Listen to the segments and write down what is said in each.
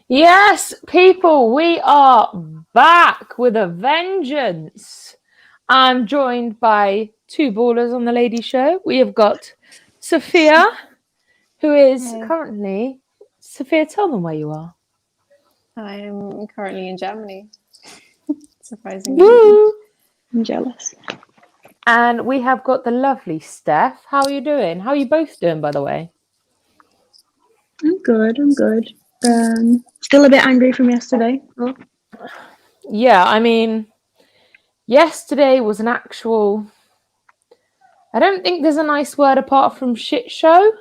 Yes, people, we are back with a vengeance. I'm joined by two ballers on the Ladies Show. We have got Sophia, who is currently... Sophia, tell them where you are. I am currently in Germany. Surprisingly. Woo! I'm jealous. And we have got the lovely Steph. How are you doing? How are you both doing, by the way? I'm good. Still a bit angry from yesterday. Oh. Yeah, I mean, yesterday was an actual... I don't think there's a nice word apart from shit show. I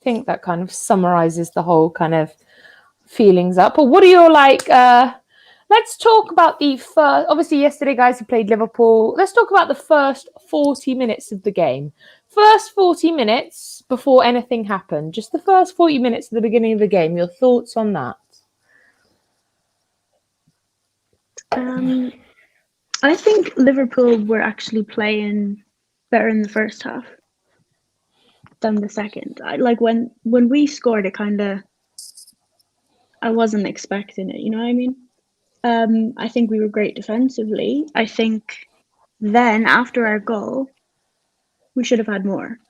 think that kind of summarizes the whole kind of feelings up. But what are your let's talk about the first... Obviously, yesterday, guys, we played Liverpool. Let's talk about the first 40 minutes of the game. First 40 minutes before anything happened. Just the first 40 minutes at the beginning of the game. Your thoughts on that? I think Liverpool were actually playing better in the first half than the second. When we scored, I wasn't expecting it. You know what I mean? I think we were great defensively. I think then after our goal, we should have had more.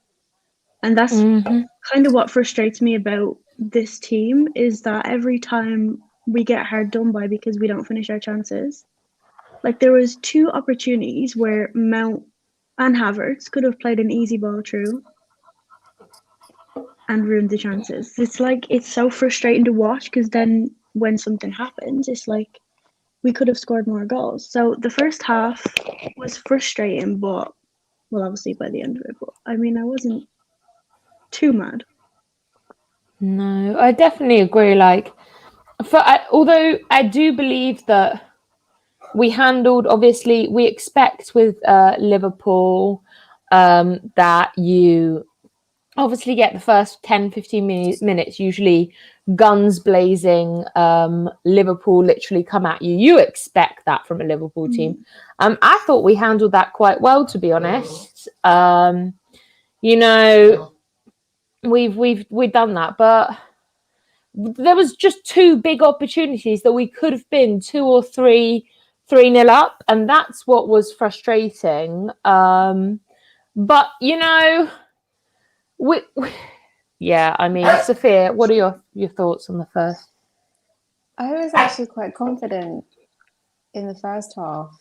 And that's kind of what frustrates me about this team, is that every time we get hard done by because we don't finish our chances. Like, there was 2 opportunities where Mount and Havertz could have played an easy ball through and ruined the chances. It's so frustrating to watch, because then when something happens, it's like we could have scored more goals. So the first half was frustrating, but, well, obviously by the end of it. But I mean, I wasn't too mad. No, I definitely agree. Although I do believe that we handled, obviously, we expect with Liverpool that you obviously get the first 10-15 minutes, usually guns blazing, Liverpool literally come at you. You expect that from a Liverpool team. I thought we handled that quite well, to be honest. We've done that, but there was just 2 big opportunities that we could have been 2 or 3-0 up, and that's what was frustrating. But I mean, Sophia, what are your thoughts on the first? I was actually quite confident in the first half.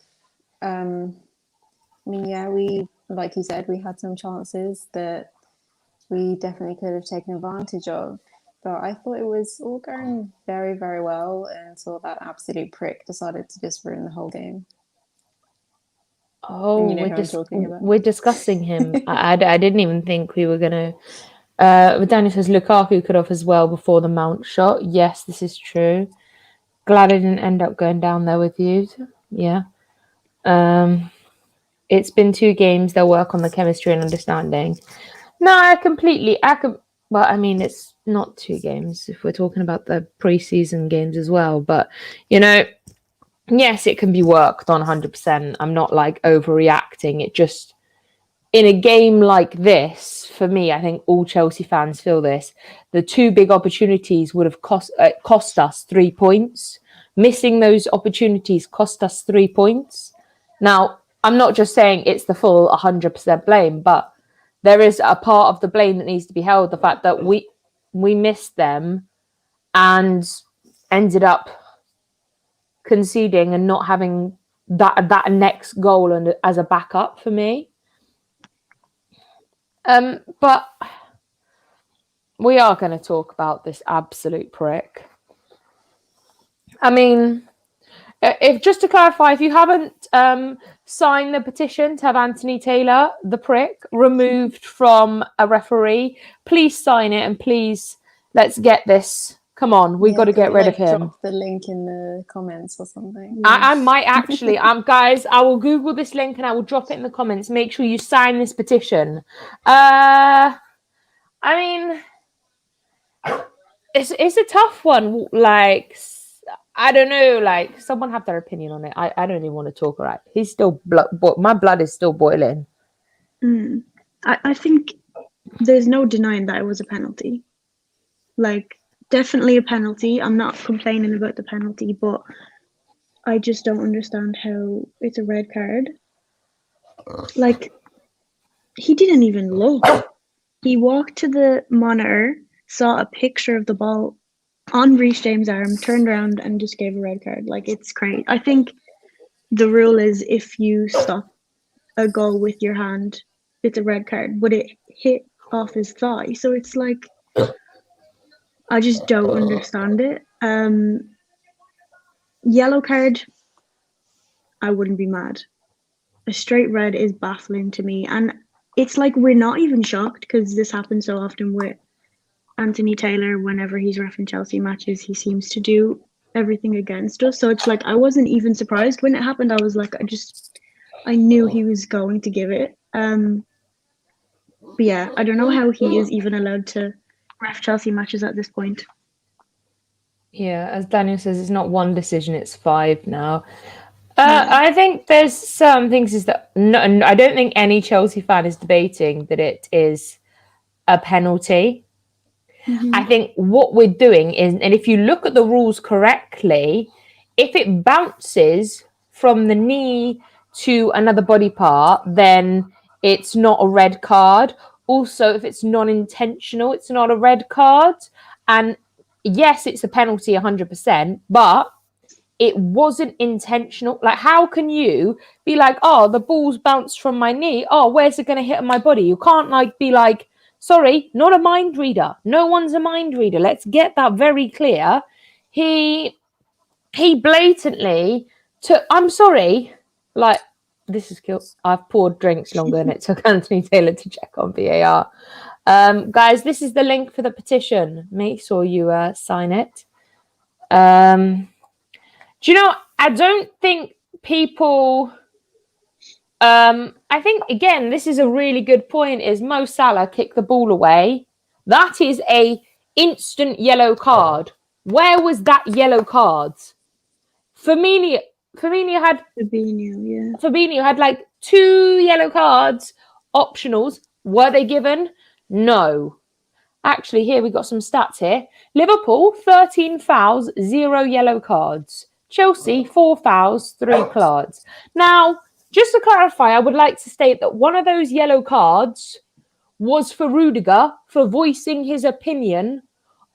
I mean, yeah, we, like you said, we had some chances that we definitely could have taken advantage of. But I thought it was all going very, very well until that absolute prick decided to just ruin the whole game. Oh, we're discussing him. I didn't even think we were going to... Daniel says Lukaku could have as well before the Mount shot. Yes, this is true. Glad I didn't end up going down there with you. Yeah. It's been 2 games. They'll work on the chemistry and understanding. No, well, I mean, it's not 2 games if we're talking about the pre-season games as well. But, yes, it can be worked on 100%. I'm not overreacting. It just, in a game like this, for me, I think all Chelsea fans feel this. The 2 big opportunities would have cost us 3 points. Missing those opportunities cost us 3 points. Now, I'm not just saying it's the full 100% blame, but there is a part of the blame that needs to be held. The fact that we missed them and ended up conceding and not having that next goal and as a backup for me. But we are going to talk about this absolute prick. I mean, if just to clarify, if you haven't signed the petition to have Anthony Taylor, the prick, removed from a referee, please sign it and please let's get this. Come on, we got to get rid of him. Drop the link in the comments or something. I might actually, guys, I will Google this link and I will drop it in the comments. Make sure you sign this petition. I mean, it's a tough one. I don't know. Like, someone have their opinion on it. I don't even want to talk. Right? He's still my blood is still boiling. I think there's no denying that it was a penalty. Like, definitely a penalty. I'm not complaining about the penalty, but I just don't understand how it's a red card. Like, he didn't even look. He walked to the monitor, saw a picture of the ball on Reece James' arm, turned around and just gave a red card. Like, it's crazy. I think the rule is if you stop a goal with your hand, it's a red card, but it hit off his thigh. So it's like, I just don't understand it. Yellow card, I wouldn't be mad. A straight red is baffling to me. And it's like we're not even shocked because this happens so often with Anthony Taylor. Whenever he's reffing Chelsea matches, he seems to do everything against us. So it's like I wasn't even surprised when it happened. I was like, I knew he was going to give it. But yeah, I don't know how he is even allowed to ref Chelsea matches at this point. Yeah, as Daniel says, it's not one decision, it's 5 now. I think there's some things is that I don't think any Chelsea fan is debating that it is a penalty. I think what we're doing is, and if you look at the rules correctly, if it bounces from the knee to another body part, then it's not a red card. Also, if it's non-intentional, it's not a red card. And yes, it's a penalty 100%, but it wasn't intentional. Like, how can you be like, oh, the ball's bounced from my knee. Oh, where's it going to hit my body? You can't like be like, sorry, not a mind reader. No one's a mind reader. Let's get that very clear. He blatantly took, I'm sorry, like, this is cool. I've poured drinks longer than it took Anthony Taylor to check on VAR. Guys, this is the link for the petition. Make sure you sign it. Do you know, I don't think people... I think, again, this is a really good point, is Mo Salah kicked the ball away. That is a instant yellow card. Where was that yellow card? Fabinho had like 2 yellow cards, optionals. Were they given? No. Actually, here we got some stats here. Liverpool, 13 fouls, 0 yellow cards. Chelsea, 4 fouls, 3 cards. Now, just to clarify, I would like to state that one of those yellow cards was for Rudiger for voicing his opinion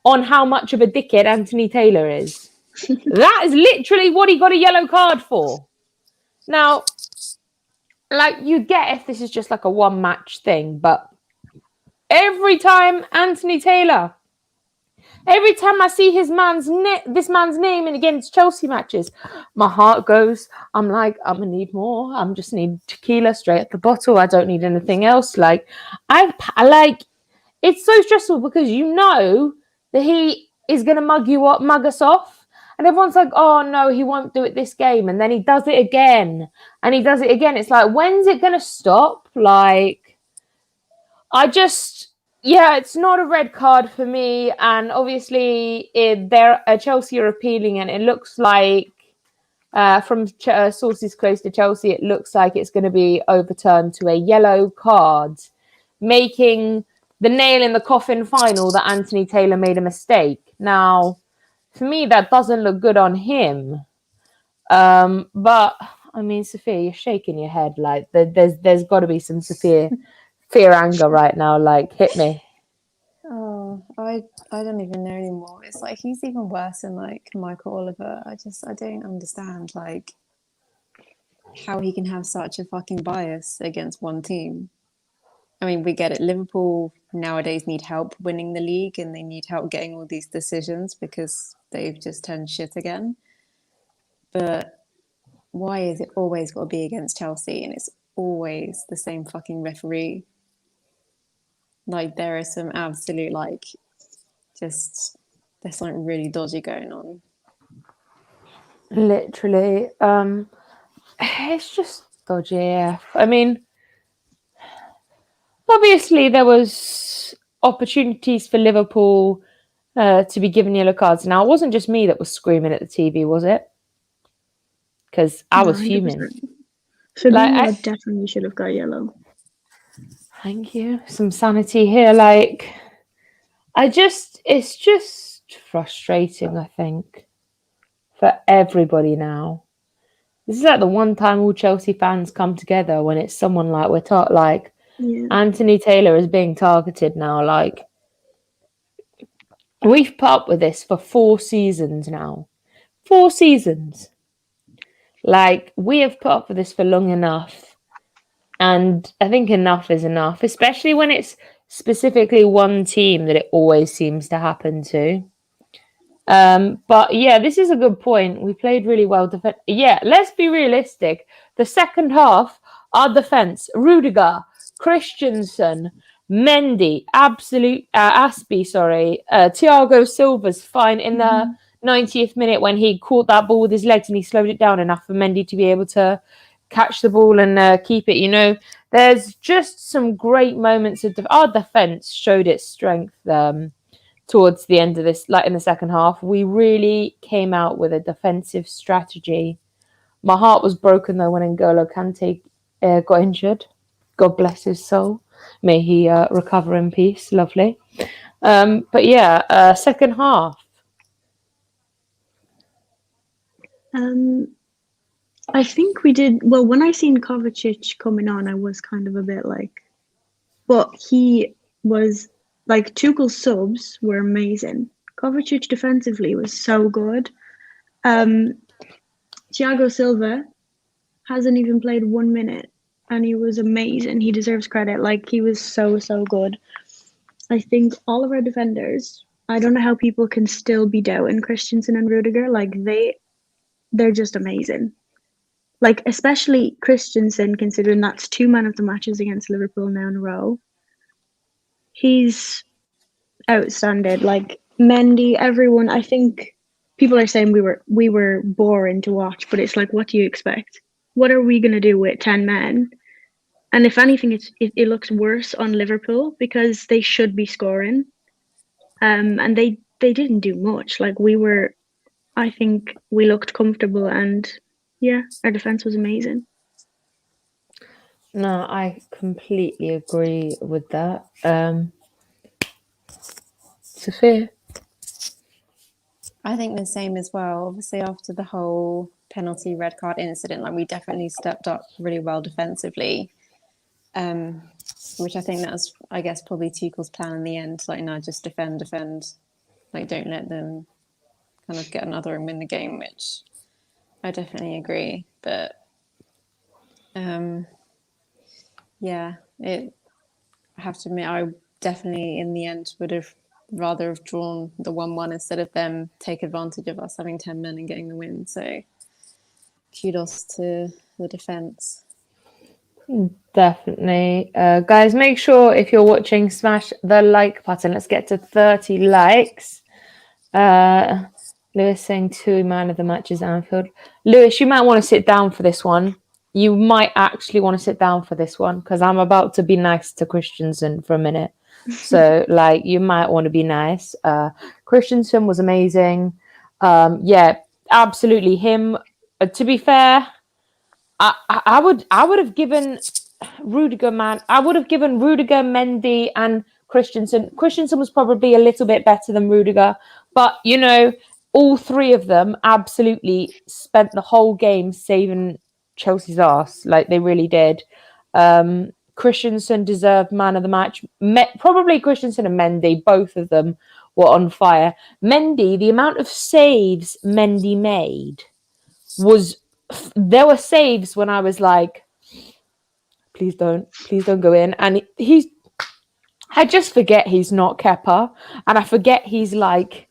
on how much of a dickhead Anthony Taylor is. That is literally what he got a yellow card for. Now, like, you get if this is just like a one-match thing, but every time Anthony Taylor, every time I see this man's name in against Chelsea matches, my heart goes, I'm like, I'm going to need more. I'm just need tequila straight at the bottle. I don't need anything else. Like, I like, it's so stressful because you know that he is going to mug us off. And everyone's like, oh, no, he won't do it this game. And then he does it again. And he does it again. It's like, when's it going to stop? Like, it's not a red card for me. And obviously, Chelsea are appealing. And it looks like, from sources close to Chelsea, it looks like it's going to be overturned to a yellow card, making the nail in the coffin final that Anthony Taylor made a mistake. Now, for me, that doesn't look good on him. But I mean, Sophia, you're shaking your head. Like, there's got to be some fear anger right now. Like, hit me. Oh, I don't even know anymore. It's like he's even worse than like Michael Oliver. I don't understand like how he can have such a fucking bias against one team. I mean, we get it. Liverpool nowadays need help winning the league and they need help getting all these decisions because they've just turned shit again. But why is it always got to be against Chelsea and it's always the same fucking referee? Like, there is some absolute, like, just, there's something really dodgy going on. Literally. It's just dodgy. Yeah. I mean, obviously there was opportunities for Liverpool to be given yellow cards. Now, it wasn't just me that was screaming at the TV, was it? Because I was fuming. Fabinho definitely should have got yellow. Thank you. Some sanity here. Like, it's just frustrating, I think, for everybody now. This is like the one time all Chelsea fans come together when it's someone like we're taught, like Anthony Taylor is being targeted now. Like, we've put up with this for 4 seasons now. 4 seasons. Like, we have put up with this for long enough. And I think enough is enough, especially when it's specifically one team that it always seems to happen to. But yeah, this is a good point. We played really well. Yeah, let's be realistic. The second half, our defense, Rudiger, Christensen, Mendy, Thiago Silva's fine in the 90th minute when he caught that ball with his legs and he slowed it down enough for Mendy to be able to catch the ball and keep it. You know, there's just some great moments of our defense showed its strength towards the end of this, like in the second half. We really came out with a defensive strategy. My heart was broken though when N'Golo Kante got injured. God bless his soul. May he recover in peace. Lovely. But yeah, second half. I think we did well. When I seen Kovacic coming on, I was kind of a bit like, but he was like, Tuchel's subs were amazing. Kovacic defensively was so good. Thiago Silva hasn't even played 1 minute and he was amazing. He deserves credit. Like, he was so good. I think all of our defenders, I don't know how people can still be doubting Christensen and Rudiger. Like, they're just amazing. Like, especially Christensen, considering that's 2 man of the matches against Liverpool now in a row. He's outstanding. Like, Mendy, everyone. I think people are saying we were boring to watch, but it's like, what do you expect? What are we gonna do with 10 men? And if anything, it looks worse on Liverpool because they should be scoring, and they didn't do much. Like, I think we looked comfortable, and yeah, our defense was amazing. No, I completely agree with that. Sophia? I think the same as well. Obviously, after the whole penalty red card incident, like, we definitely stepped up really well defensively, which I think that's, I guess, probably Tuchel's plan in the end. Like, no, just defend. Like, don't let them kind of get another and win the game, which I definitely agree. But yeah, I have to admit, I definitely in the end would have rather have drawn the 1-1 instead of them take advantage of us having 10 men and getting the win. So kudos to the defence. Definitely. Guys, make sure if you're watching, smash the like button. Let's get to 30 likes. Lewis saying 2 man of the matches Anfield. Lewis, you might want to sit down for this one. You might actually want to sit down for this one because I'm about to be nice to Christensen for a minute. So, like, you might want to be nice. Christensen was amazing. Yeah, absolutely. Him, to be fair, I would have given Rudiger, Mendy, and Christensen. Christensen was probably a little bit better than Rudiger, but you know, all 3 of them absolutely spent the whole game saving Chelsea's ass. Like, they really did. Christensen deserved man of the match. Probably Christensen and Mendy, both of them were on fire. Mendy, the amount of saves Mendy made was. There were saves when I was like, please don't go in. And I just forget he's not Kepa. And I forget he's like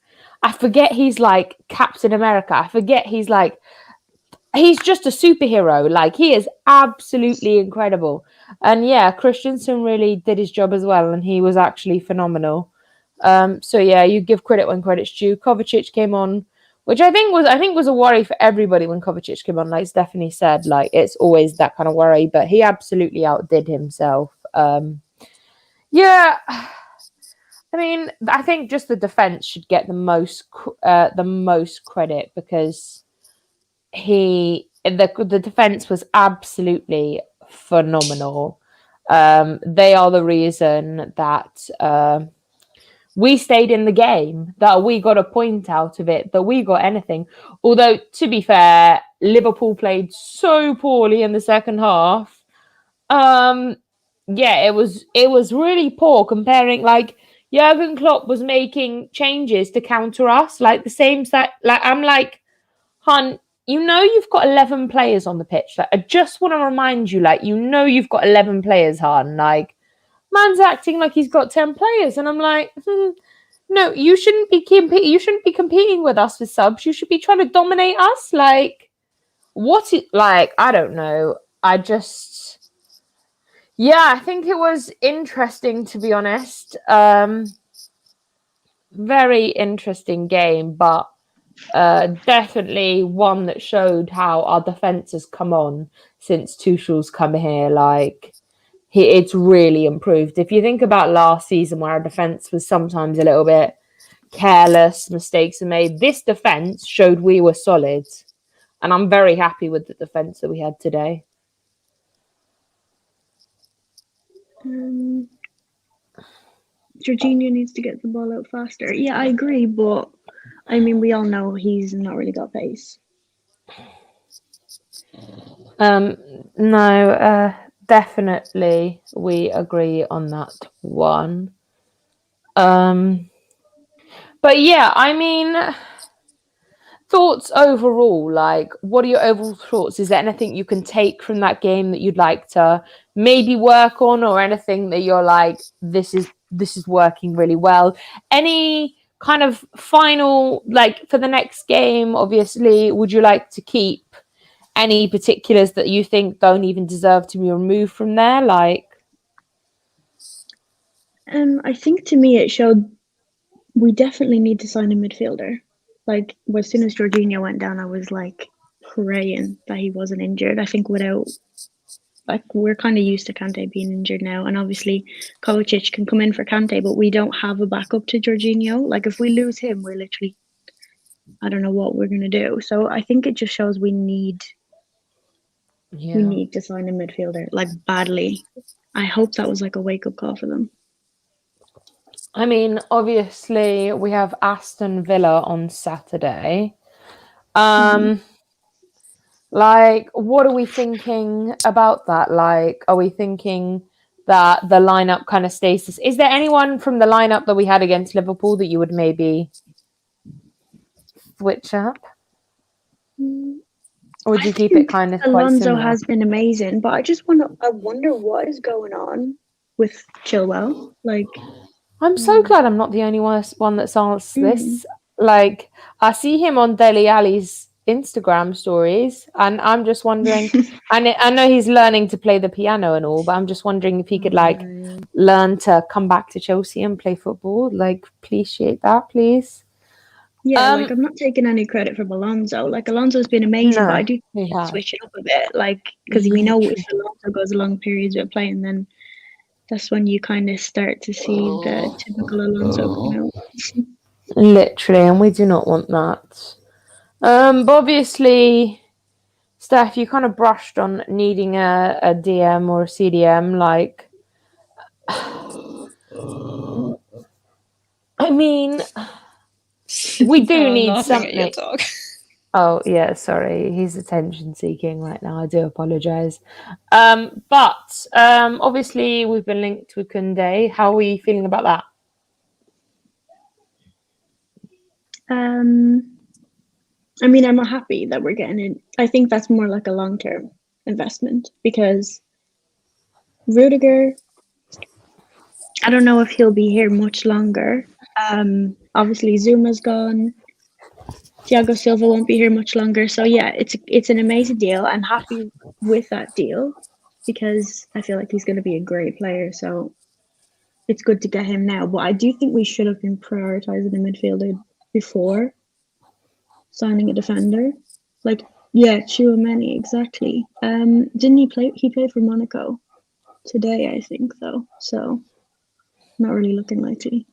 Captain America. I forget he's just a superhero. Like, he is absolutely incredible. And yeah, Christensen really did his job as well. And he was actually phenomenal. So yeah, you give credit when credit's due. Kovacic came on, which I think was a worry for everybody when Kovacic came on. Like Stephanie said, like, it's always that kind of worry, but he absolutely outdid himself. Yeah, I mean, I think just the defense should get the most credit because the defense was absolutely phenomenal. They are the reason that we stayed in the game, that we got a point out of it, that we got anything. Although, to be fair, Liverpool played so poorly in the second half. Yeah, it was really poor comparing. Like Jurgen Klopp was making changes to counter us, like the same side. Like I'm like, Hun, you've got 11 players on the pitch. Like I just want to remind you, like you've got 11 players, Hun. Like man's acting like he's got 10 players, and I'm like, no, you shouldn't be competing with us with subs. You should be trying to dominate us. Like I don't know. Yeah, I think it was interesting, to be honest. Very interesting game, but definitely one that showed how our defense has come on since Tuchel's come here. Like it's really improved. If you think about last season, where our defense was sometimes a little bit careless, mistakes are made, this defense showed we were solid, and I'm very happy with the defense that we had today. Jorginho needs to get the ball out faster. Yeah, I agree, but I mean, we all know he's not really got pace. No, definitely we agree on that one. But yeah, I mean, thoughts overall, like what are your overall thoughts? Is there anything you can take from that game that you'd like to maybe work on, or anything that you're like, this is working really well? Any kind of final, like for the next game, obviously, would you like to keep any particulars that you think don't even deserve to be removed from there? Like, I think to me it showed we definitely need to sign a midfielder. Like as soon as Jorginho went down, I was like praying that he wasn't injured. I think we're kind of used to Kante being injured now, and obviously Kovacic can come in for Kante, but we don't have a backup to Jorginho. Like if we lose him, we're literally, I don't know what we're gonna do. So I think it just shows we need to sign a midfielder, like badly. I hope that was like a wake up call for them. I mean, obviously we have Aston Villa on Saturday. Like, what are we thinking about that? Like, are we thinking that the lineup kind of stays this? Is there anyone from the lineup that we had against Liverpool that you would maybe switch up? Or would you keep it kind of quite Alonso similar? has been amazing, but I wonder what is going on with Chilwell. Like, I'm so glad I'm not the only one that's asked this. Like, I see him on Dele Alli's Instagram stories, and I'm just wondering. I know he's learning to play the piano and all, but I'm just wondering if he could learn to come back to Chelsea and play football. Like, appreciate that, please. Yeah, like I'm not taking any credit from Alonso. Like Alonso's been amazing, but I do switch it up a bit. Like because we know if Alonso goes long periods with playing, then that's when you kind of start to see the typical Alonso come out. Literally, and we do not want that. But obviously, Steph, you kind of brushed on needing a DM or a CDM. Like, I mean, we do need something. Oh yeah, sorry, he's attention seeking right now. I do apologize. But obviously we've been linked with Koundé. How are we feeling about that? I mean, I'm happy that we're getting it. I think that's more like a long-term investment because Rudiger, I don't know if he'll be here much longer. Obviously Zuma's gone. Thiago Silva won't be here much longer. So yeah, it's an amazing deal. I'm happy with that deal because I feel like he's going to be a great player. So it's good to get him now. But I do think we should have been prioritizing a midfielder before signing a defender. Like, yeah, Tchouaméni, exactly. Didn't he play? He played for Monaco today, I think, though. So not really looking likely.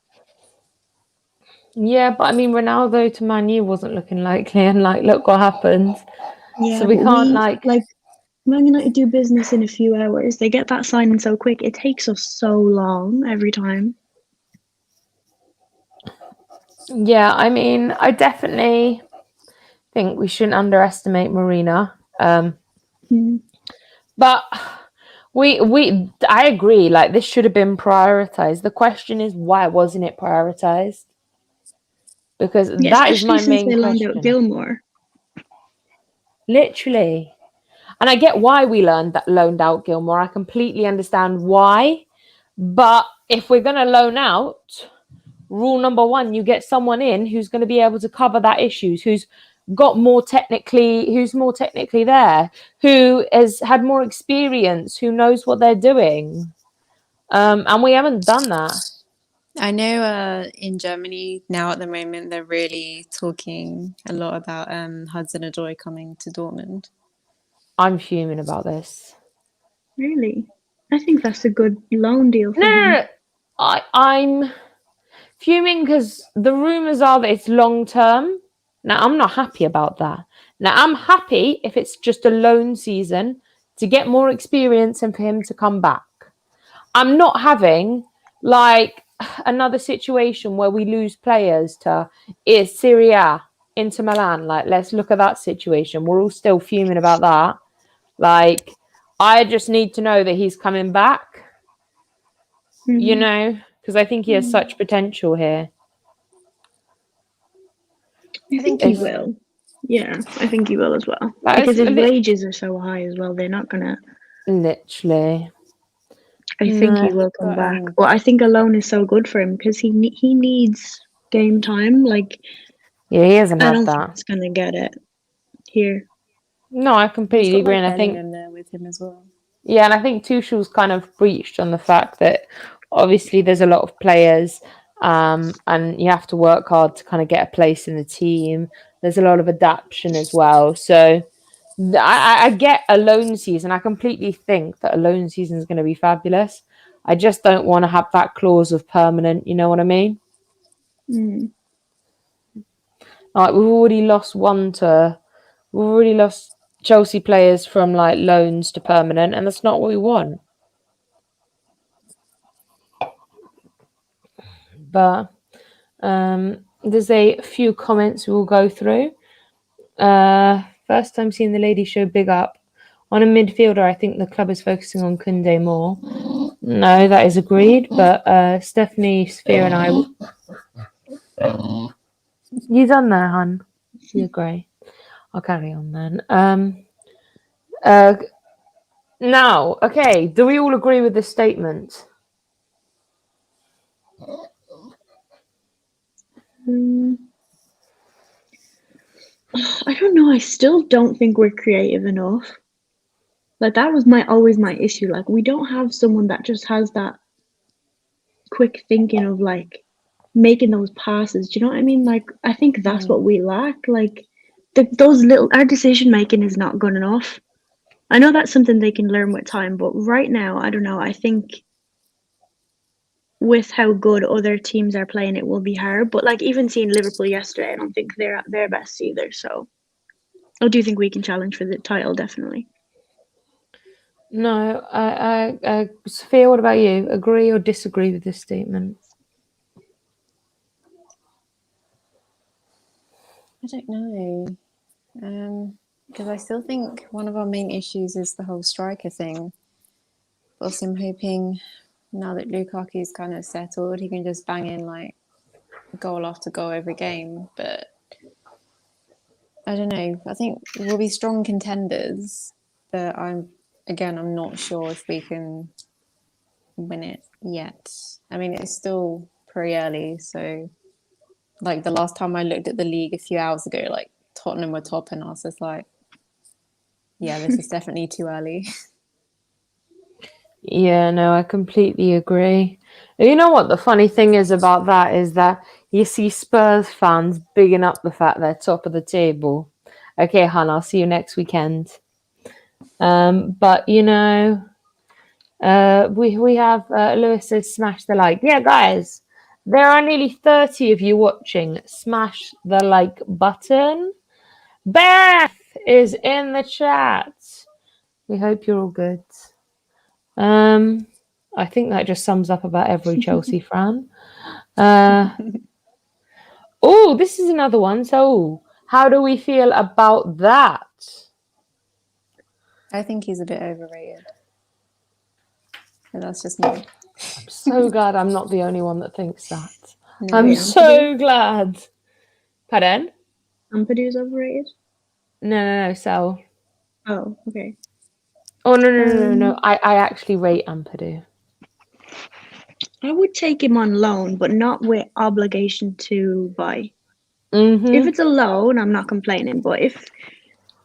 Yeah, but I mean, Ronaldo to Man U wasn't looking likely, and like, look what happened. Yeah, So we but can't like Man United do business in a few hours. They get that signing so quick. It takes us so long every time. Yeah, I mean, I definitely think we shouldn't underestimate Marina. Mm. But I agree. Like, this should have been prioritized. The question is, why wasn't it prioritized? Because Yeah, that is especially my since main they loaned out question. Gilmore. Literally. And I get why we loaned out Gilmore. I completely understand why. But if we're going to loan out, rule number one, you get someone in who's going to be able to cover that issues, who's more technically there, who has had more experience, who knows what they're doing. And we haven't done that. I know in Germany now at the moment they're really talking a lot about Hudson-Odoi coming to Dortmund. I'm fuming about this. Really? I think that's a good loan deal for him. No. I'm fuming because the rumours are that it's long term. Now, I'm not happy about that. Now, I'm happy if it's just a loan season to get more experience and for him to come back. I'm not having like another situation where we lose players to Serie A, Inter Milan. Like, let's look at that situation. We're all still fuming about that. Like, I just need to know that he's coming back, you know, because I think he has such potential here. I think he will. Yeah, I think he will as well. Because his wages are so high as well. They're not gonna. Literally. I think he will come back. Well, I think a loan is so good for him because he needs game time. Like, yeah, he hasn't I had don't that. think he's gonna get it here. No, I completely agree, Like, and I think Bellingham there with him as well. Yeah, and I think Tuchel's kind of breached on the fact that obviously there's a lot of players, and you have to work hard to kind of get a place in the team. There's a lot of adaptation as well. So I get a loan season. I completely think that a loan season is going to be fabulous. I just don't want to have that clause of permanent. You know what I mean? Mm. Like, we've already lost Chelsea players from like loans to permanent, and that's not what we want. But there's a few comments we'll go through. First time seeing the lady show big up. On a midfielder, I think the club is focusing on Koundé more. No, that is agreed. But Stephanie, Sphere and I... You done there, hun? You agree. I'll carry on then. Now, okay, do we all agree with this statement? I don't know. I still don't think we're creative enough. Like, that was always my issue. Like, we don't have someone that just has that quick thinking of like making those passes. Do you know what I mean? Like, I think that's what we lack. Like, our decision making is not good enough. I know that's something they can learn with time, but right now, I don't know. I think with how good other teams are playing, it will be hard. But like, even seeing Liverpool yesterday, I don't think they're at their best either. So I do think we can challenge for the title, definitely. No, Sophia, what about you? Agree or disagree with this statement? I don't know. Because I still think one of our main issues is the whole striker thing. Also, I'm hoping now that Lukaku's kind of settled, he can just bang in like goal after goal every game. But I don't know. I think we'll be strong contenders, but I'm not sure if we can win it yet. I mean, it's still pretty early, so like the last time I looked at the league a few hours ago, like Tottenham were top, and I was just like, yeah, this is definitely too early. Yeah, no, I completely agree. You know what the funny thing is about that is that you see Spurs fans bigging up the fact they're top of the table. Okay, Han, I'll see you next weekend. But you know, we have Lewis says smash the like. Yeah, guys, There are nearly 30 of you watching. Smash the like button. Beth is in the chat. We hope you're all good. I think that just sums up about every Chelsea fan. Oh, this is another one. So, how do we feel about that? I think he's a bit overrated. But that's just me. I'm so glad I'm not the only one that thinks that. No, I'm Wait, so glad. Pardon? Ampadu's overrated? No, Sal. Oh, okay. Oh, no. I actually rate Ampadu. I would take him on loan, but not with obligation to buy. Mm-hmm. If it's a loan, I'm not complaining. But if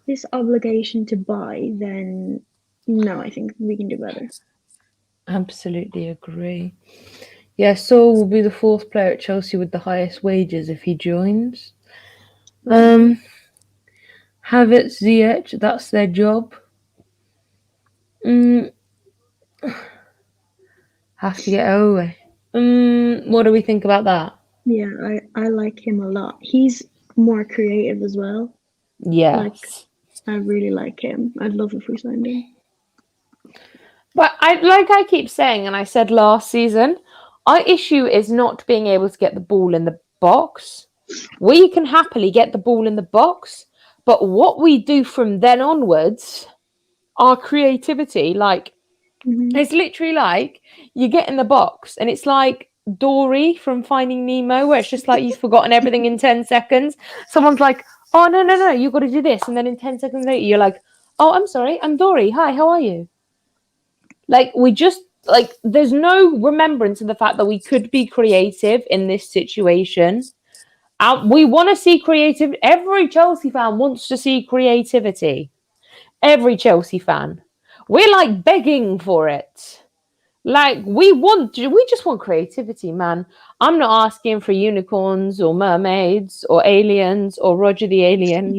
this obligation to buy, then no, I think we can do better. Absolutely agree. Yeah, Saul will be the fourth player at Chelsea with the highest wages if he joins. Havertz, Ziyech, that's their job. Have to get away. What do we think about that? Yeah, I like him a lot. He's more creative as well. Yes. Like, I really like him. I'd love if we signed him. But I keep saying, and I said last season, our issue is not being able to get the ball in the box. We can happily get the ball in the box, but what we do from then onwards, our creativity, it's literally like you get in the box and it's like Dory from Finding Nemo, where it's just like you've forgotten everything in 10 seconds. Someone's like, oh, no, you've got to do this. And then in 10 seconds later, you're like, oh, I'm sorry, I'm Dory. Hi, how are you? There's no remembrance of the fact that we could be creative in this situation. We want to see creative. Every Chelsea fan wants to see creativity. Every Chelsea fan. We're like begging for it. We just want creativity, man. I'm not asking for unicorns or mermaids or aliens or Roger the Alien,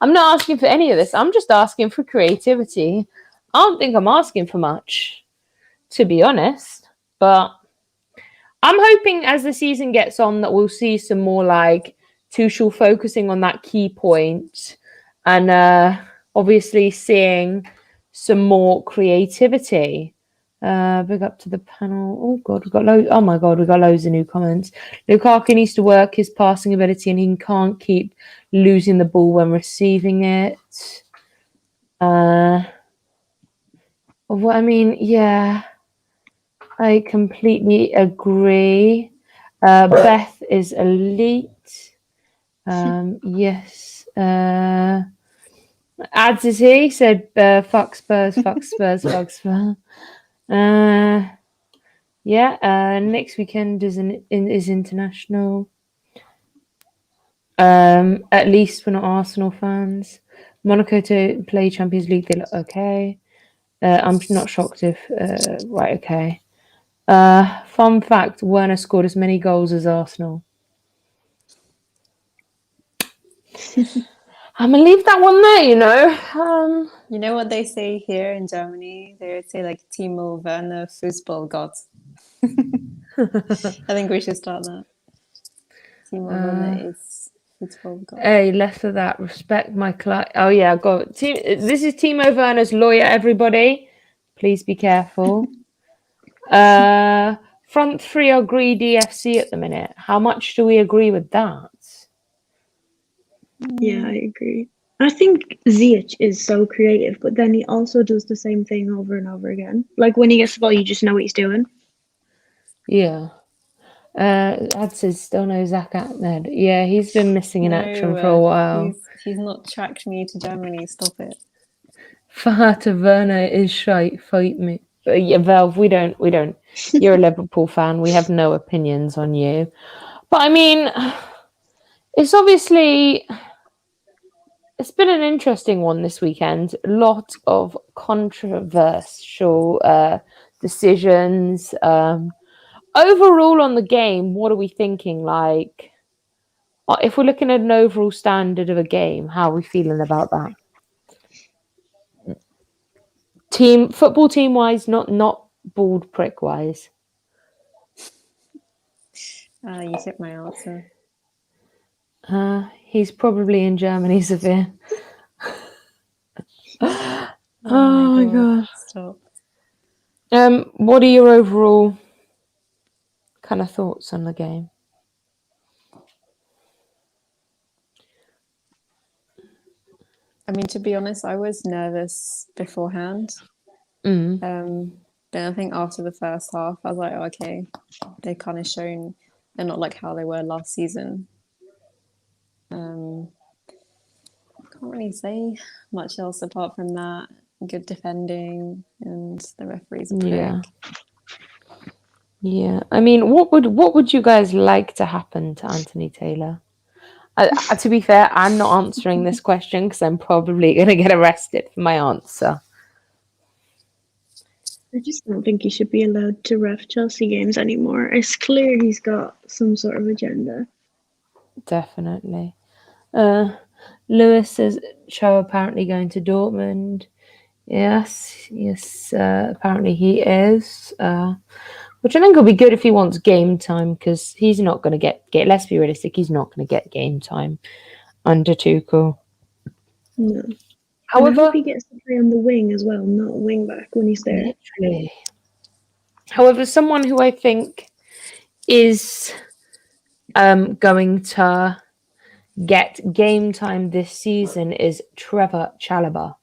I'm not asking for any of this. I'm just asking for creativity. I don't think I'm asking for much, to be honest. But I'm hoping as the season gets on that we'll see some more Tuchel focusing on that key point and obviously seeing some more creativity. Big up to the panel. Oh God, we've got loads. Oh my God, we've got loads of new comments. Lukaku needs to work his passing ability, and he can't keep losing the ball when receiving it. Yeah, I completely agree. Beth is elite. Yes. Ads is he said, "Fuck Spurs, fuck Spurs, fuck Spurs." Next weekend is international. At least we're not Arsenal fans. Monaco to play Champions League, they look okay. I'm not shocked if right, okay. Fun fact: Werner scored as many goals as Arsenal. I'm gonna leave that one there. You know what they say here in Germany? They would say Timo Werner Fußballgott. I think we should start that. Timo Werner is Fußballgott. Hey, less of that. Respect my client. Oh yeah, God. This is Timo Werner's lawyer. Everybody, please be careful. Front three are greedy FC at the minute. How much do we agree with that? Yeah, I agree. I think Ziyech is so creative, but then he also does the same thing over and over again. Like when he gets the ball, you just know what he's doing. Yeah. Ad says still no Zach Ahmed. Yeah, he's been missing in action for a while. He's not tracked me to Germany. Stop it. Fahata Werner is shite. Fight me. Yeah, Valve, we don't. You're a Liverpool fan. We have no opinions on you. But I mean, it's been an interesting one this weekend. A lot of controversial decisions. Overall on the game, what are we thinking? If we're looking at an overall standard of a game, how are we feeling about that? Football team wise, not bald prick wise. You took my answer. He's probably in Germany, Sophia. Oh my god. Stop. What are your overall kind of thoughts on the game? I mean, to be honest, I was nervous beforehand. Then I think after the first half, I was like, oh, okay, they're kind of shown they're not like how they were last season. Can't really say much else apart from that. Good defending, and the referee's a prick. Yeah. I mean, what would you guys like to happen to Anthony Taylor? To be fair, I'm not answering this question because I'm probably going to get arrested for my answer. I just don't think he should be allowed to ref Chelsea games anymore. It's clear he's got some sort of agenda. Definitely. Lewis says, Cho apparently going to Dortmund. Yes, apparently he is. Which I think will be good if he wants game time, because he's not going to get. Let's be realistic, he's not going to get game time under Tuchel. No. However, I hope he gets to play on the wing as well, not wing back when he's there. Literally. However, someone who I think is going to get game time this season is Trevor Chalobah.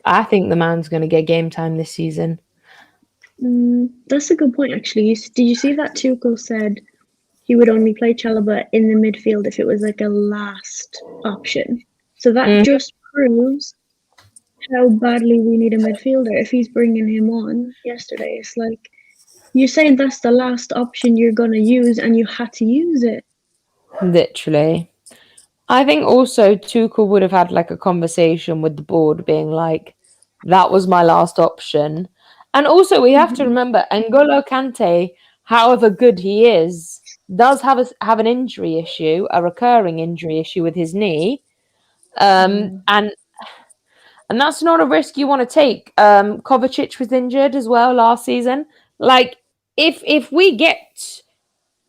I think the man's going to get game time this season. That's a good point, actually. Did you see that Tuchel said he would only play Chalobah in the midfield if it was like a last option? So that just proves how badly we need a midfielder if he's bringing him on yesterday. It's like, you're saying that's the last option you're going to use and you had to use it. Literally. I think also Tuchel would have had like a conversation with the board being like, that was my last option. And also we have to remember N'Golo Kante, however good he is, does have an injury issue, a recurring injury issue with his knee. And that's not a risk you want to take. Kovacic was injured as well last season. Like, if we get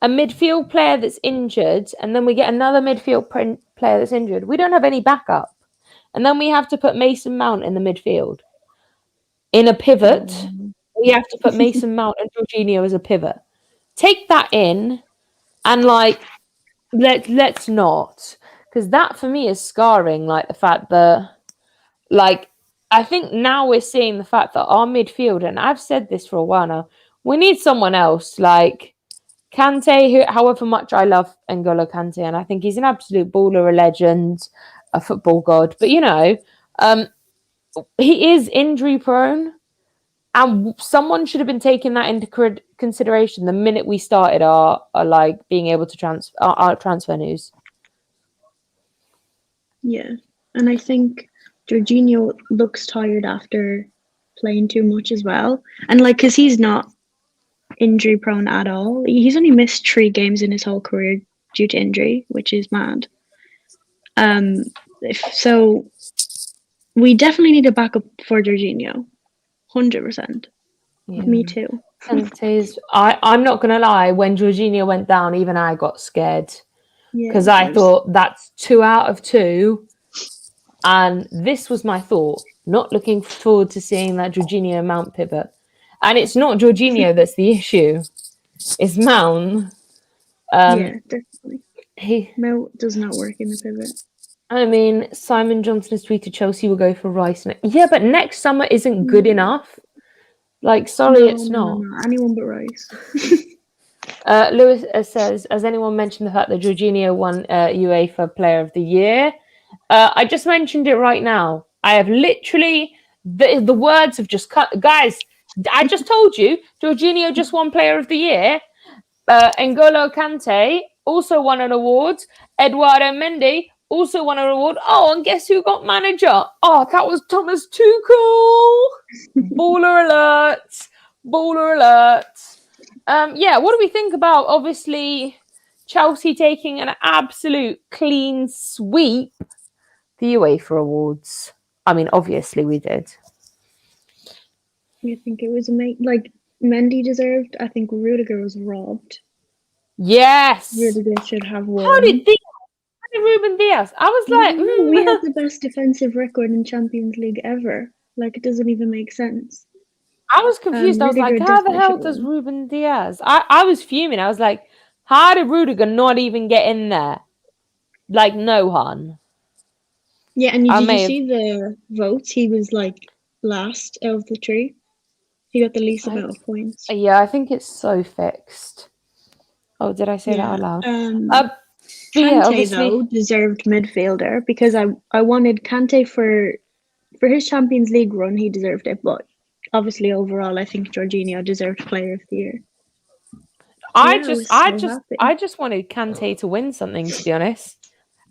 a midfield player that's injured and then we get another midfield player that's injured, we don't have any backup. And then we have to put Mason Mount in the midfield. In a pivot, we have to put Mason Mount and Jorginho as a pivot. Take that in and, like, let's not. Because that, for me, is scarring, like, the fact that, like, I think now we're seeing the fact that our midfield, and I've said this for a while now, we need someone else, like Kante, however much I love N'Golo Kante, and I think he's an absolute baller, a legend, a football god, but he is injury prone, and someone should have been taking that into consideration the minute we started our like being able to our transfer news. Yeah, and I think Jorginho looks tired after playing too much as well, and like because he's not injury prone at all. He's only missed 3 games in his whole career due to injury, which is mad. So we definitely need a backup for Jorginho, 100%. Yeah. Me too. I'm not gonna lie. When Jorginho went down, even I got scared because I thought that's 2 out of 2, and this was my thought. Not looking forward to seeing that Jorginho Mount pivot. And it's not Jorginho that's the issue. It's Mount. Yeah, definitely. Mount does not work in the pivot. I mean, Simon Johnson has tweeted Chelsea will go for Rice. Yeah, but next summer isn't good enough. Like, sorry, it's not. No. Anyone but Rice. Lewis says, has anyone mentioned the fact that Jorginho won UEFA Player of the Year? I just mentioned it right now. I have literally... The words have just cut. Guys, I just told you, Jorginho just won Player of the Year. N'Golo Kante also won an award. Eduardo Mendy also won an award. Oh, and guess who got manager? Oh, that was Thomas Tuchel. Baller alert. Baller alert. Yeah, what do we think about, obviously, Chelsea taking an absolute clean sweep the UEFA awards? I mean, obviously we did. I think it was like Mendy deserved. I think Rudiger was robbed. Yes. Rudiger should have How one. did Ruben Diaz? I was like, We have the best defensive record in Champions League ever. Like, it doesn't even make sense. I was confused. I was like, Rudiger how the definitely hell should does win. Ruben Diaz? I was fuming. I was like, how did Rudiger not even get in there? Like, no, hon. Yeah, and I did you may have. see the votes? He was like last out of the three. He got the least amount of points. Yeah, I think it's so fixed. Oh, did I say that Yeah. out loud? Kante, yeah, obviously. though, deserved midfielder because I wanted Kante for his Champions League run. He deserved it, but obviously overall, I think Jorginho deserved Player of the Year. I was so happy. just wanted Kante to win something, to be honest.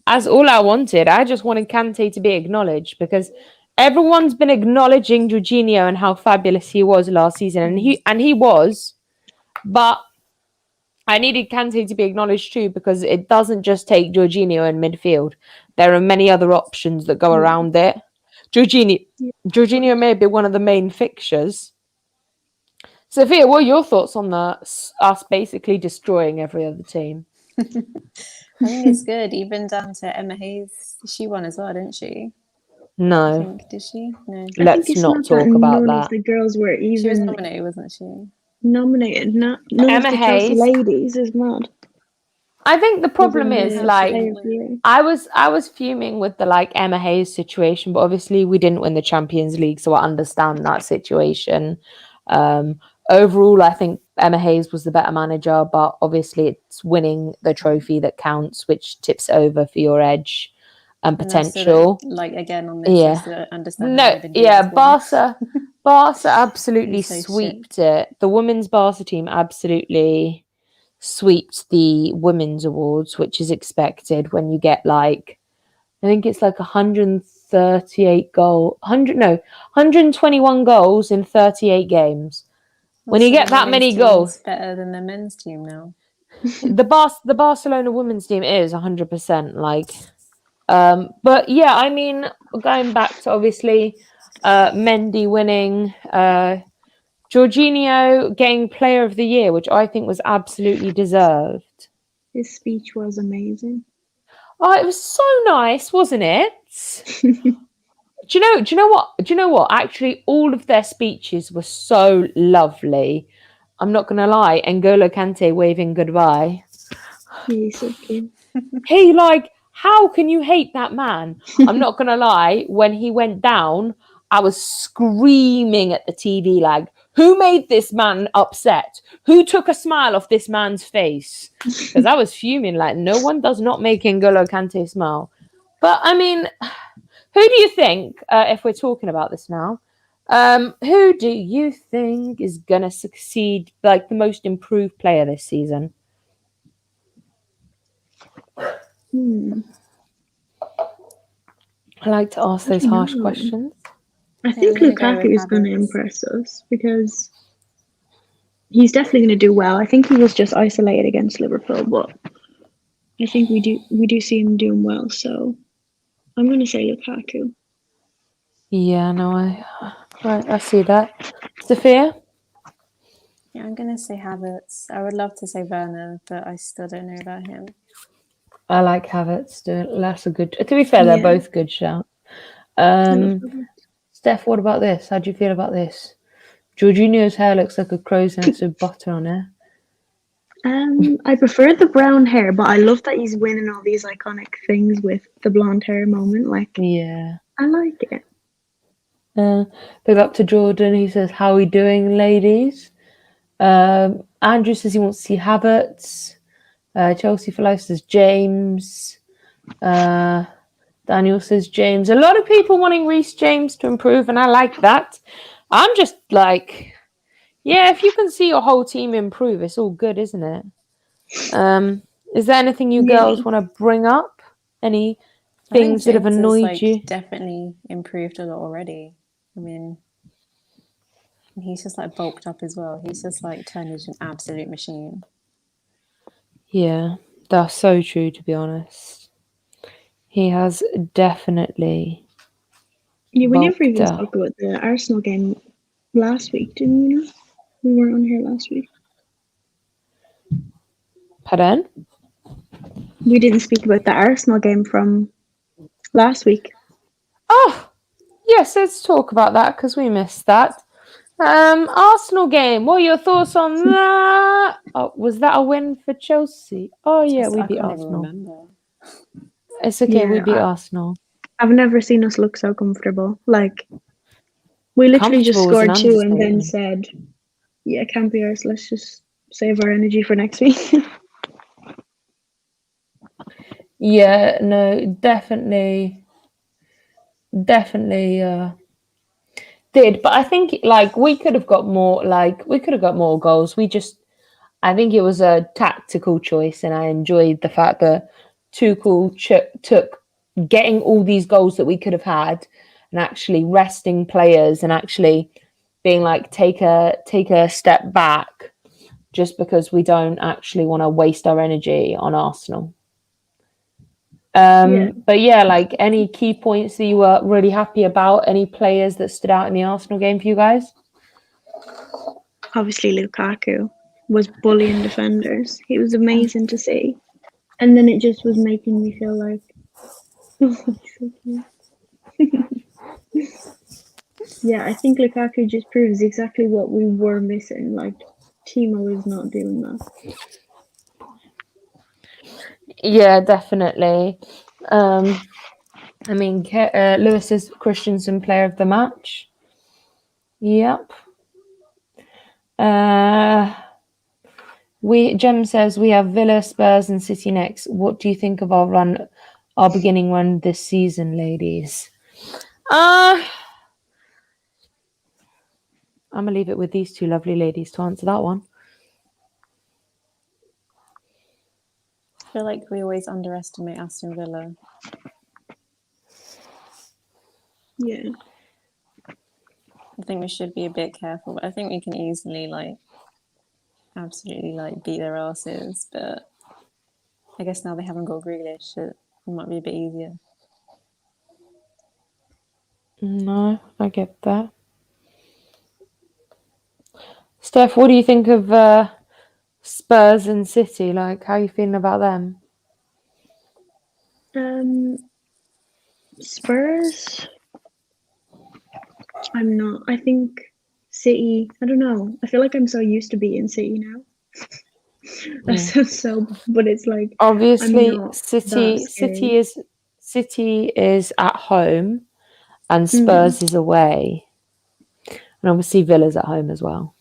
As all I wanted. I just wanted Kante to be acknowledged because everyone's been acknowledging Jorginho and how fabulous he was last season, and he was, but I needed Kante to be acknowledged too because it doesn't just take Jorginho in midfield. There are many other options that go around it. Jorginho may be one of the main fixtures. Sophia, what are your thoughts on us basically destroying every other team? I think it's good, even down to Emma Hayes. She won as well, didn't she? No. I think, did she? No. Let's not talk about none that. of the girls were even. She was nominated, wasn't she? Nominated. None Emma of the Chelsea Hayes. ladies is mad. I think the problem is like I was fuming with the like Emma Hayes situation, but obviously we didn't win the Champions League, so I understand that situation. Overall, I think Emma Hayes was the better manager, but obviously it's winning the trophy that counts, which tips over for your edge and potential. Like again on this, Barca absolutely sweeped it. The women's Barca team absolutely sweeped the women's awards, which is expected when you get like, I think it's like 121 goals in 38 games. When you get that many goals, better than the men's team now. the Barcelona women's team is 100% like, but yeah, I mean, going back to obviously Mendy winning, Jorginho getting Player of the Year, which I think was absolutely deserved. His speech was amazing. Oh, it was so nice, wasn't it? Do you know what? Actually, all of their speeches were so lovely. I'm not gonna lie. N'Golo Kante waving goodbye. He's so cute. Hey, like, how can you hate that man? I'm not gonna lie. When he went down, I was screaming at the TV like, who made this man upset? Who took a smile off this man's face? Because I was fuming like, no one does not make N'Golo Kante smile. But I mean, who do you think, if we're talking about this now, who do you think is going to succeed, like the most improved player this season? I like to ask those harsh questions. I think Lukaku is going to impress us because he's definitely going to do well. I think he was just isolated against Liverpool, but I think we do see him doing well. So I'm going to say Lukaku. Yeah, no, I see that. Sophia? Yeah, I'm going to say Havertz. I would love to say Werner, but I still don't know about him. I like Havertz. That's a good. To be fair, they're both good shouts. Steph, what about this? How do you feel about this? Jorginho's hair looks like a crow's nest with butter on it. I prefer the brown hair, but I love that he's winning all these iconic things with the blonde hair moment. Like, yeah, I like it. Big up to Jordan. He says, "How are we doing, ladies?" Andrew says he wants to see Havertz. Chelsea for Life says James. Daniel says James. A lot of people wanting Reece James to improve, and I like that. I'm just like, yeah, if you can see your whole team improve, it's all good, isn't it? Is there anything you girls want to bring up? Any things that have annoyed you? Definitely improved a lot already. I mean, he's just like bulked up as well. He's just like turned into an absolute machine. Yeah, that's so true, to be honest. He has definitely. Yeah, we never even spoke about the Arsenal game last week, didn't we? We weren't on here last week. Pardon? We didn't speak about the Arsenal game from last week. Oh, yes, let's talk about that because we missed that. Arsenal game. What are your thoughts on that? Oh, was that a win for Chelsea? Oh yeah, we I beat can't even Arsenal. remember. It's okay, we Yeah, beat Arsenal. I've never seen us look so comfortable. Like, we literally just Comfortable is an scored 2 and then understatement. said, yeah, can't be ours. Let's just save our energy for next week. Yeah, no, definitely did. But I think like we could have got more goals. I think it was a tactical choice, and I enjoyed the fact that Tuchel took getting all these goals that we could have had and actually resting players and actually being like take a step back just because we don't actually want to waste our energy on Arsenal. Yeah. But yeah, like any key points that you were really happy about, any players that stood out in the Arsenal game for you guys? Obviously, Lukaku was bullying defenders. He was amazing to see. And then it just was making me feel like, oh, so cute. Yeah, I think Lukaku just proves exactly what we were missing. Like, Timo is not doing that. Yeah, definitely. I mean, Lewis is Christensen player of the match. Yep. Jem says we have Villa, Spurs, and City next. What do you think of our beginning run this season, ladies? I'm gonna leave it with these two lovely ladies to answer that one. I feel like we always underestimate Aston Villa. Yeah. I think we should be a bit careful, but I think we can easily absolutely beat their asses. But I guess now they haven't got Grealish, it might be a bit easier. No, I get that. Steph, what do you think of Spurs and City? Like, how are you feeling about them? Spurs, I'm not. I think City, I don't know. I feel like I'm so used to being City now. That sounds so, but it's like Obviously, I'm not that scared. City is at home, and Spurs is away, and obviously Villa's at home as well.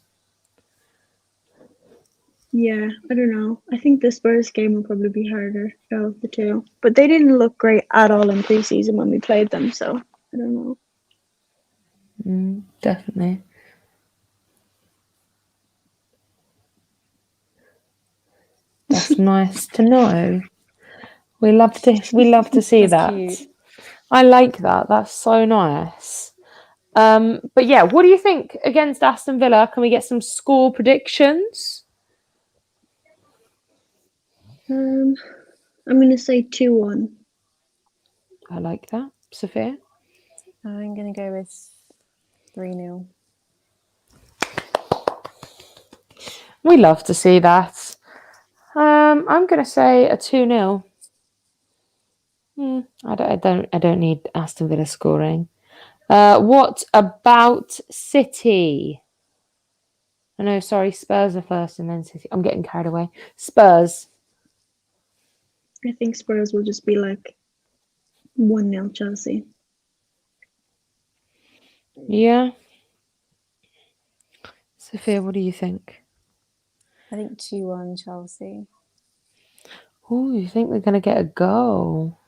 Yeah, I don't know. I think the Spurs game will probably be harder out of the two. But they didn't look great at all in preseason when we played them, so I don't know. Definitely. That's nice to know. We love to see that. Cute. I like that. That's so nice. But yeah, what do you think against Aston Villa? Can we get some score predictions? I'm gonna say 2-1. I like that. Sophia? I'm going to go with 3-0. We love to see that. I'm going to say a 2-0. I don't need Aston Villa scoring. What about City? Oh, no, sorry, Spurs are first and then City. I'm getting carried away. Spurs. I think Spurs will just be like 1-0 Chelsea. Yeah. Sophia, what do you think? I think 2-1 Chelsea. Oh, you think we're going to get a goal?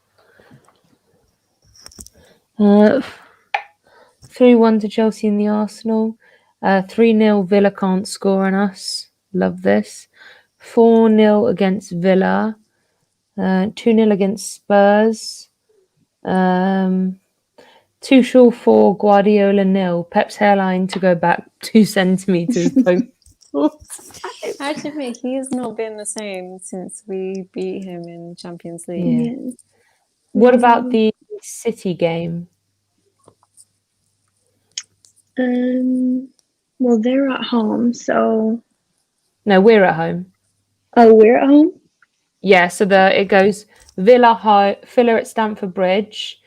3-1 to Chelsea in the Arsenal. 3-0 Villa can't score on us. Love this. 4-0 against Villa. 2-0 against Spurs. Tuchel 4, Guardiola 0. Pep's hairline to go back 2 centimeters. I have to admit, he has not been the same since we beat him in Champions League. Yeah. What about the City game? Well, they're at home, so... No, we're at home. Oh, we're at home? Yeah, so it goes Villa at Stamford Bridge,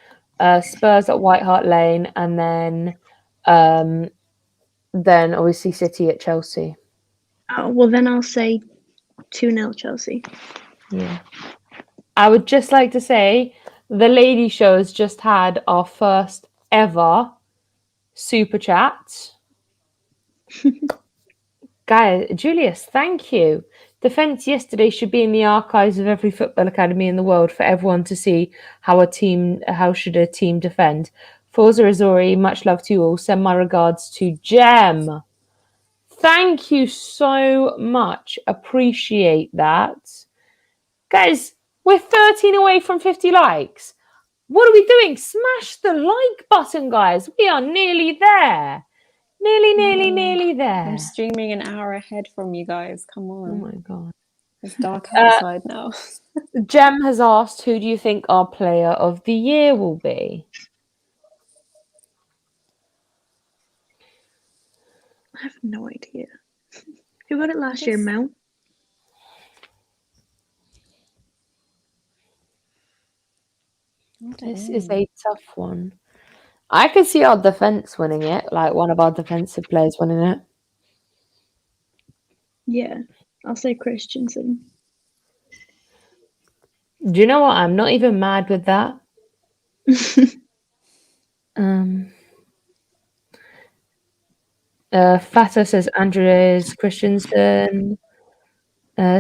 Spurs at White Hart Lane, and then obviously City at Chelsea. Oh, well, then I'll say 2-0 Chelsea. Yeah. I would just like to say the lady show has just had our first ever super chat. Guys, Julius, thank you. Defence yesterday should be in the archives of every football academy in the world for everyone to see how should a team defend. Forza Azori, much love to you all. Send my regards to Jem. Thank you so much. Appreciate that. Guys, we're 13 away from 50 likes. What are we doing? Smash the like button, guys. We are nearly there. Nearly there. I'm streaming an hour ahead from you guys. Come on. Oh my God. It's dark outside now. Jem has asked, who do you think our player of the year will be? I have no idea. Who got it last year, Mel? This is a tough one. I could see our defence winning it, like one of our defensive players winning it. Yeah, I'll say Christensen. Do you know what? I'm not even mad with that. Fata says Andres Christensen.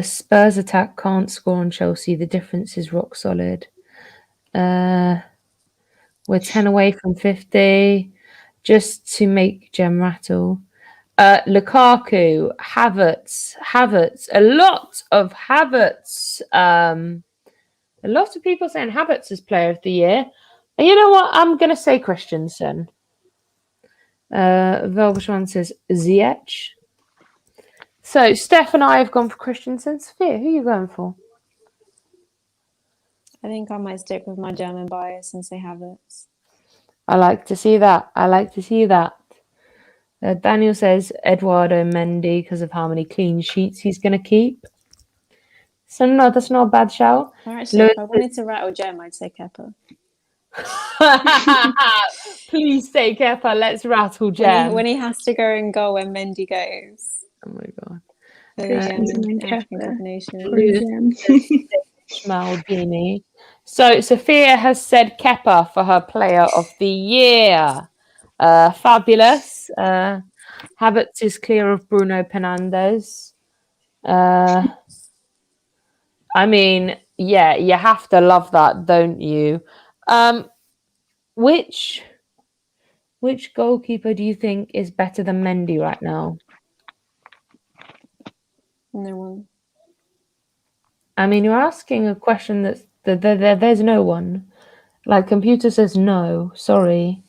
Spurs attack can't score on Chelsea. The difference is rock solid. We're 10 away from 50. Just to make Jem rattle. Lukaku, Havertz, a lot of Havertz. A lot of people saying Havertz is player of the year. And you know what? I'm going to say Christensen. Velvishwan says Ziyech. So Steph and I have gone for Christensen. Sophia, who are you going for? I think I might stick with my German bias and say Havertz. I like to see that. Daniel says Eduardo Mendy because of how many clean sheets he's going to keep. So no, that's not a bad shout. Or actually, if I wanted to rattle Gem, I'd say Kepa. Please say Kepa. Let's rattle Gem. When he has to go and goal when Mendy goes. Oh my God. Maldini. So Sophia has said Kepa for her player of the year. Fabulous. Havertz is clear of Bruno Fernandes. I mean, yeah, you have to love that, don't you? Which goalkeeper do you think is better than Mendy right now? No one. I mean, you're asking a question that's there's no one. Like, computer says no. Sorry,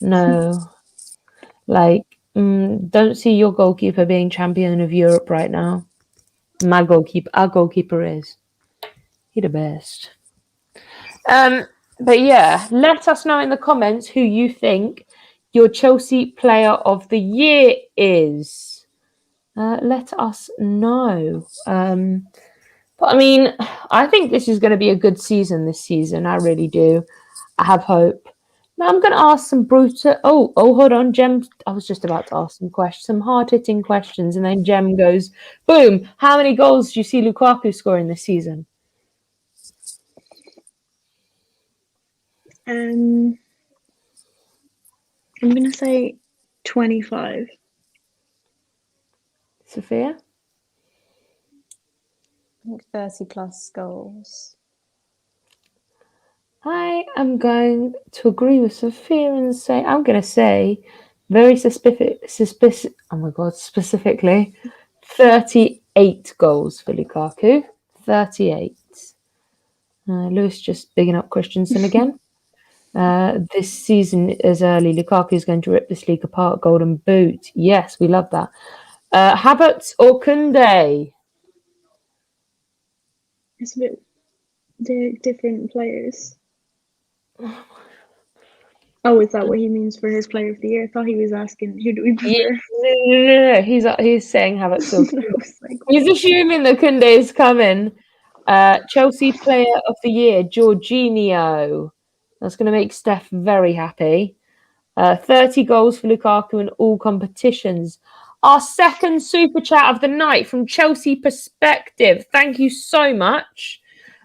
no. Like, don't see your goalkeeper being champion of Europe right now. Our goalkeeper is. He the best. But yeah, let us know in the comments who you think your Chelsea player of the year is. Let us know. But I mean, I think this is going to be a good season this season. I really do. I have hope. Now I'm going to ask some brutal. Oh, hold on, Jem. I was just about to ask some hard-hitting questions, and then Jem goes, "Boom! How many goals do you see Lukaku scoring this season?" I'm going to say 25. Sophia? I think 30 plus goals. I am going to agree with Sophia and say, I'm going to say very specifically 38 goals for Lukaku. 38. Lewis just bigging up Christensen again. This season is early. Lukaku is going to rip this league apart. Golden boot. Yes, we love that. Havertz or Koundé? It's a bit. They're different players. Oh, is that what he means for his player of the year? I thought he was asking who do we prefer. No. He's saying Havertz or Koundé. He's assuming that Koundé is coming. Chelsea Player of the Year, Jorginho. That's going to make Steph very happy. 30 goals for Lukaku in all competitions. Our second super chat of the night from Chelsea Perspective. Thank you so much.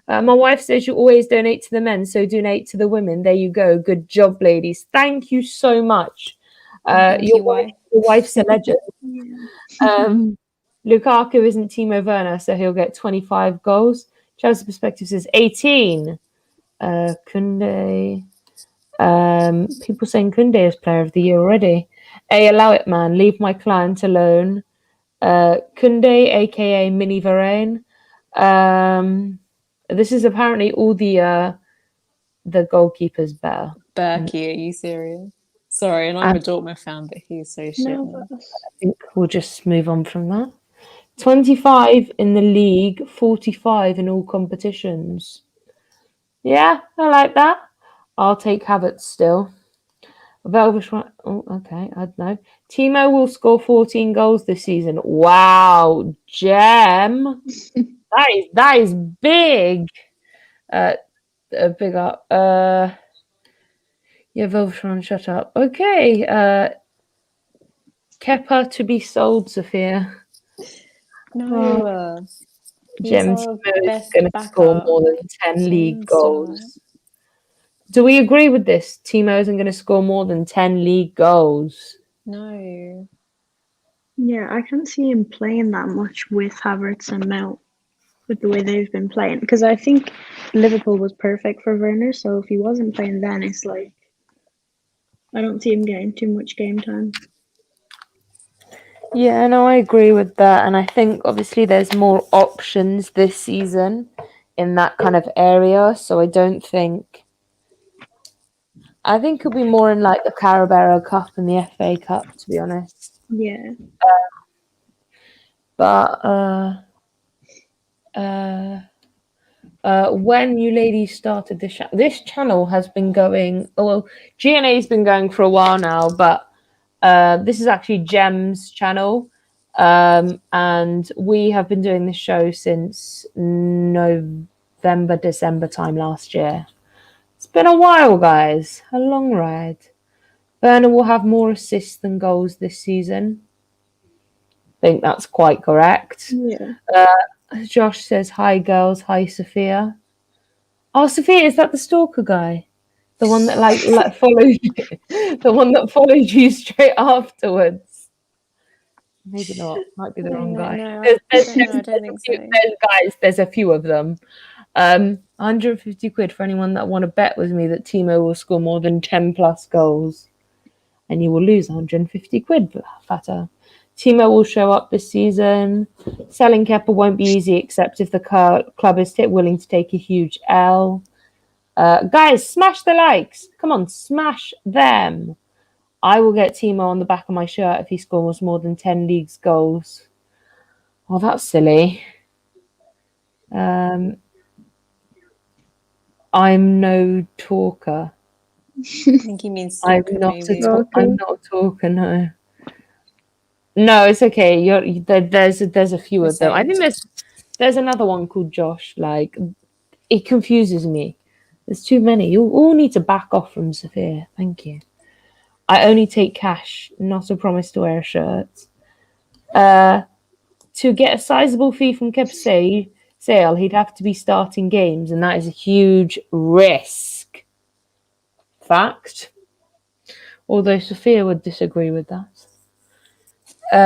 My wife says you always donate to the men, so donate to the women. There you go. Good job, ladies. Thank you so much. Your wife's a legend. Lukaku isn't Timo Werner, so he'll get 25 goals. Chelsea Perspective says 18. Koundé. People saying Koundé is Player of the Year already. Allow it, man. Leave my client alone. Koundé, aka Mini Varane. This is apparently all the goalkeepers better. Berkey, are you serious? Sorry, and I'm a Dortmund fan, but he's so shit. No, I think we'll just move on from that. 25 in the league, 45 in all competitions. Yeah, I like that. I'll take Havertz still. Velvish. Oh, okay. I don't know. Timo will score 14 goals this season. Wow, Gem. that is big. Big up. Yeah, Velvish, shut up. Okay. Kepa to be sold, Sophia. No. Gem is going to score more than 10 league goals. Do we agree with this? Timo isn't going to score more than 10 league goals. No. Yeah, I can't see him playing that much with Havertz and Mount with the way they've been playing. Because I think Liverpool was perfect for Werner, so if he wasn't playing then, it's like I don't see him getting too much game time. Yeah, no, I agree with that. And I think obviously there's more options this season in that kind of area. So I think it'll be more in like the Carabao Cup and the FA Cup, to be honest. Yeah. But when you ladies started this channel has been going, GNA has been going for a while now, but this is actually Gem's channel, and we have been doing this show since November, December time last year. It's been a while, guys. A long ride. Werner will have more assists than goals this season. I think that's quite correct. Yeah. Josh says, hi, girls. Hi, Sophia. Oh, Sophia, is that the stalker guy? The one that like followed you? The one that followed you straight afterwards? Maybe not. Might be the wrong guy. No, I don't think so. There's a few of them. 150 quid for anyone that want to bet with me that Timo will score more than 10 plus goals. And you will lose 150 quid, fatter. Timo will show up this season. Selling Kepa won't be easy, except if the club is willing to take a huge L. Guys, smash the likes. Come on, smash them. I will get Timo on the back of my shirt if he scores more than 10 leagues goals. Oh, that's silly. I'm no talker. I think he means soccer, I'm not a talker, no. No, it's okay. There's a few of them. I think there's another one called Josh. Like, it confuses me. There's too many. You all need to back off from Sophia. Thank you. I only take cash, not a promise to wear a shirt. To get a sizable fee from Kepa Sale, he'd have to be starting games, and that is a huge risk. Fact. Although Sophia would disagree with that.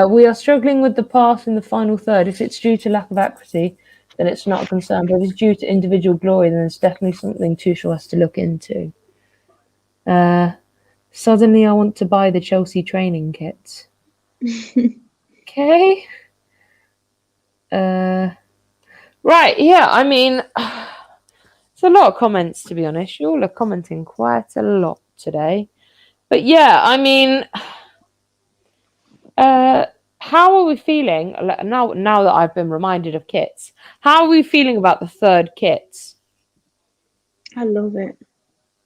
We are struggling with the pass in the final third. If it's due to lack of accuracy, then it's not a concern. But if it's due to individual glory, then it's definitely something Tuchel has to look into. Suddenly, I want to buy the Chelsea training kit. Okay. Right, yeah, I mean, it's a lot of comments, to be honest. You all are commenting quite a lot today. But yeah, I mean, how are we feeling now that I've been reminded of kits? How are we feeling about the third kit? I love it.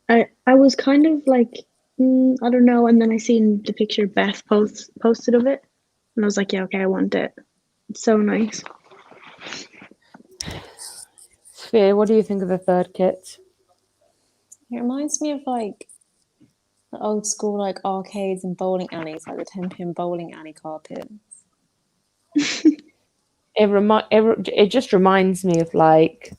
I was kind of like, I don't know, and then I seen the picture Beth posted of it, and I was like, yeah, okay, I want it. It's so nice. Sophia, what do you think of the third kit? It reminds me of like the old school like arcades and bowling alleys, like the 10-pin bowling alley carpet. It just reminds me of like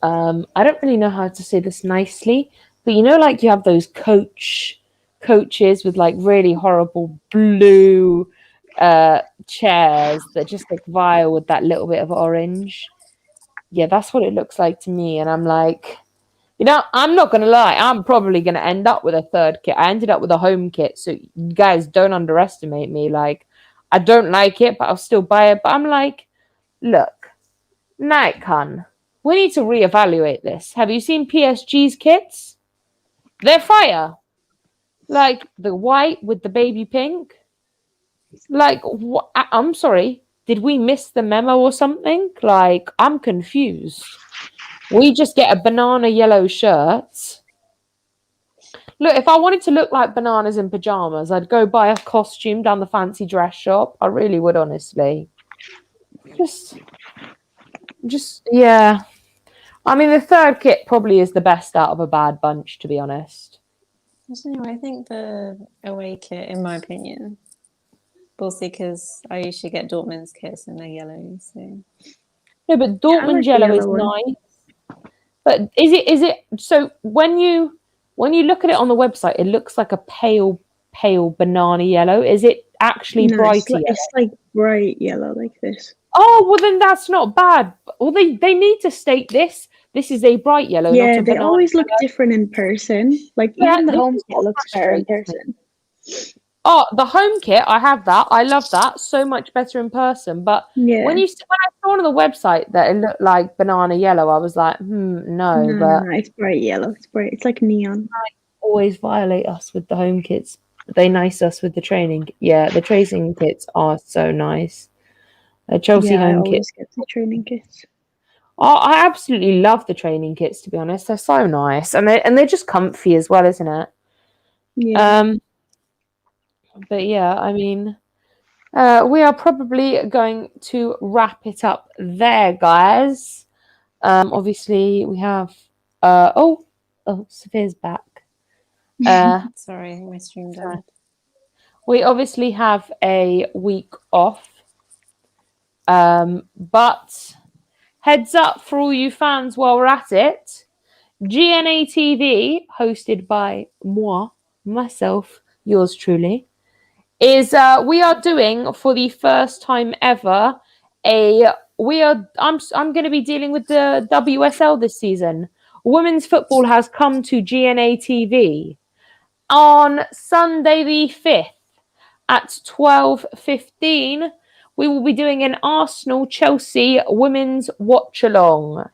I don't really know how to say this nicely, but you know, like you have those coaches with like really horrible blue chairs that just look vile with that little bit of orange. Yeah, that's what it looks like to me. And I'm like, you know, I'm not gonna lie, I'm probably gonna end up with a third kit. I ended up with a home kit, so you guys don't underestimate me. Like, I don't like it, but I'll still buy it. But I'm like, look, Nikon, we need to reevaluate this. Have you seen PSG's kits? They're fire. Like the white with the baby pink. Like, I'm sorry. Did we miss the memo or something? Like, I'm confused. We just get a banana yellow shirt. Look, if I wanted to look like bananas in pajamas, I'd go buy a costume down the fancy dress shop. I really would, honestly. Just, yeah. I mean, the third kit probably is the best out of a bad bunch, to be honest. I think the away kit, in my opinion, mostly because I usually get Dortmund's kits and they're yellow. So. No, but Dortmund yellow is nice. But is it so when you look at it on the website, it looks like a pale banana yellow. Is it actually bright yellow? It's like bright yellow like this. Oh, well then that's not bad. Well, they need to state this. This is a bright yellow. Yeah, not a they always look different in person. Like even the home kit looks better in person. Oh, the home kit, I have that. I love that. So much better in person. But when I saw on the website that it looked like banana yellow, I was like, no. But it's bright yellow. It's bright. It's like neon. They always violate us with the home kits. They nice us with the training. Yeah, the tracing kits are so nice. Chelsea home kits. Get the training kits. Oh, I absolutely love the training kits, to be honest. They're so nice. And they're just comfy as well, isn't it? Yeah. But yeah, I mean, we are probably going to wrap it up there, guys. Obviously, we have... Sophia's back. Sorry, my stream died. We obviously have a week off. But heads up for all you fans while we're at it. GNA TV, hosted by myself, yours truly, is we are doing for the first time ever I'm going to be dealing with the WSL this season. Women's football has come to GNA TV on Sunday the 5th at 12:15. We will be doing an Arsenal-Chelsea women's watch-along.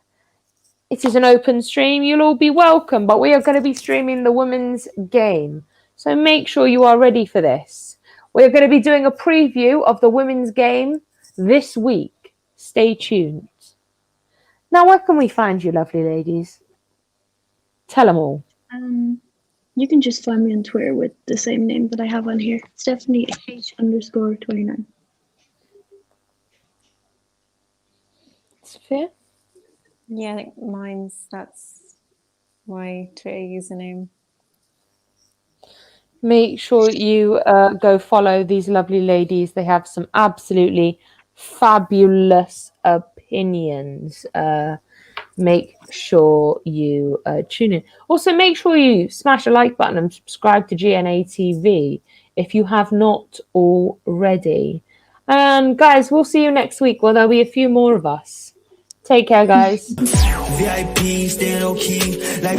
It is an open stream. You'll all be welcome, but we are going to be streaming the women's game. So make sure you are ready for this. We're going to be doing a preview of the women's game this week. Stay tuned. Now, where can we find you, lovely ladies? Tell them all. You can just find me on Twitter with the same name that I have on here. Stephanie H_29. Sophia? Yeah, I think that's my Twitter username. Make sure you go follow these lovely ladies. They have some absolutely fabulous opinions. Make sure you tune in. Also, make sure you smash a like button and subscribe to GNA TV if you have not already. And guys, we'll see you next week where there'll be a few more of us. Take care, guys. VIP, stay low key, like